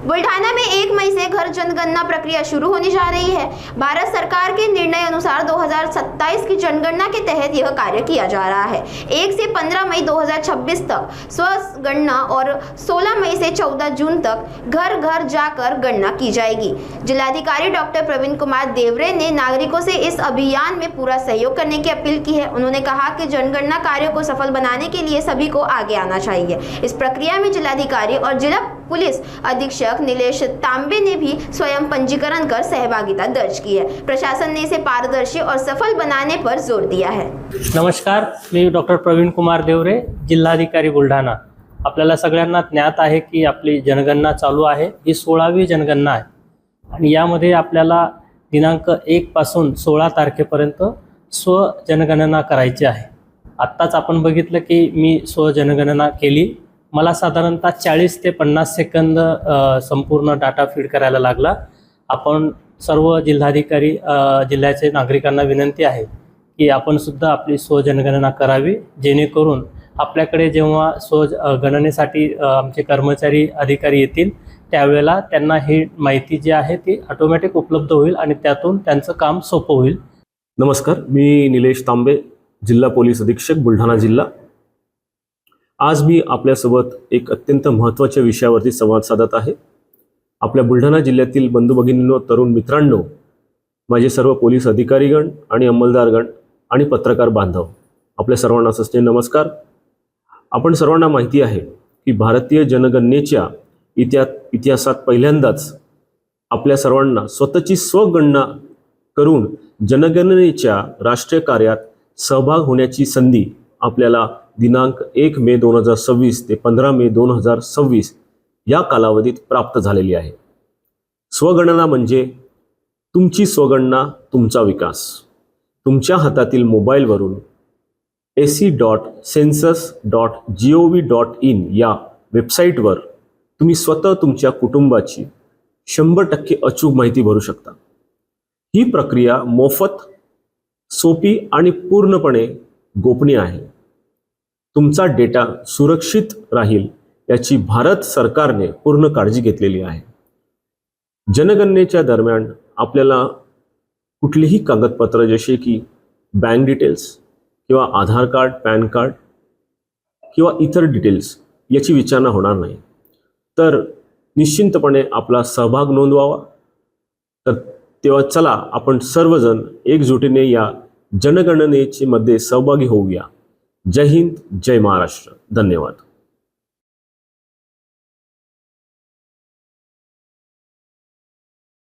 बुल्ढाना में 1 मई से घर जनगणना प्रक्रिया शुरू होने जा रही है। भारत सरकार के निर्णय अनुसार 2027 की जनगणना के तहत यह कार्य किया जा रहा है। 1 से 15 मई 2026 तक स्वगणना और 16 मई से 14 जून तक घर घर जाकर गणना की जाएगी। जिलाधिकारी डॉक्टर प्रवीण कुमार देवरे ने नागरिकों से इस अभियान में पूरा सहयोग करने की अपील की है। उन्होंने कहा कि जनगणना कार्य को सफल बनाने के लिए सभी को आगे आना चाहिए। इस प्रक्रिया में जिलाधिकारी और जिला पुलिस अधीक्षक नीलेश तांबे ने भी स्वयं पंजीकरण कर सहभागिता दर्ज की है। प्रशासन ने इसे पारदर्शी और सफल बनाने पर जोर दिया है। नमस्कार, मी डॉक्टर प्रवीण कुमार देवरे, जिल्हाधिकारी बुलढाणा। आपल्याला सगळ्यांना ज्ञात आहे की आपली जनगणना चालू आहे। ही 16वी जनगणना आहे आणि यामध्ये आपल्याला दिनांक 1 पासून 16 तारखेपर्यंत स्वजनगणना करायची आहे। आत्ताच आपण बघितलं की मी स्वजनगणना केली। मला साधारणतः 40 ते 50 सेकंद संपूर्ण डाटा फीड करायला लागला। आपण सर्व जिल्हाधिकारी जिल्ह्याचे नागरिकांना विनंती आहे की आपण सुद्धा आपली स्वजनगणना करावी, जेणेकरून आपल्याकडे जेव्हा स्वगणनेसाठी आमचे कर्मचारी अधिकारी येतील त्यावेळेला त्यांना ही माहिती जी आहे ती ऑटोमॅटिक उपलब्ध होईल आणि त्यातून त्यांचं काम सोपं होईल। नमस्कार, मी नीलेश तांबे, जिल्हा पोलीस अधीक्षक बुलढाणा जिल्हा। आज मी आपल्यासोबत एक अत्यंत महत्त्वाच्या विषयावरती संवाद साधत आहे। आपल्या बुलढाणा जिल्ह्यातील बंधू भगिनींनो, तरुण मित्रांनो, माझे सर्व पोलीस अधिकारीगण आणि अंमलदारगण आणि पत्रकार बांधव, आपल्या सर्वांना सस्ते नमस्कार। आपण सर्वांना माहिती आहे की भारतीय जनगणनेच्या इतिहासात पहिल्यांदाच आपल्या सर्वांना स्वतःची स्वगणना करून जनगणनेच्या राष्ट्रीय कार्यात सहभाग होण्याची संधी आपल्याला दिनांक 1 मे 2026 ते 15 मे 2026 या कालावधीत प्राप्त झालेली आहे। स्वगणना म्हणजे तुमची स्वगणना, तुमचा विकास। तुमच्या हातातील मोबाईलवरून ac.census.gov.in या वेबसाईटवर तुम्ही स्वतः तुमच्या कुटुंबाची 100% अचूक माहिती भरू शकता। ही प्रक्रिया मोफत, सोपी आणि पूर्णपणे गोपनीय आहे। तुमचा डेटा सुरक्षित राहील याची भारत सरकारने पूर्ण काळजी घेतलेली आहे। जनगणनेच्या दरम्यान आपल्याला कुठलीही कागदपत्र जसे की बँक डिटेल्स किंवा आधार कार्ड, पॅन कार्ड किंवा इतर डिटेल्स याची विचारणा होणार नाही। तर निश्चिंतपणे आपला सहभाग नोंदवावा। तर तेव्हा चला आपण सर्वजण एकजुटीने या जनगणनेमध्ये सहभागी होऊया। जय हिंद, जय महाराष्ट्र। धन्यवाद।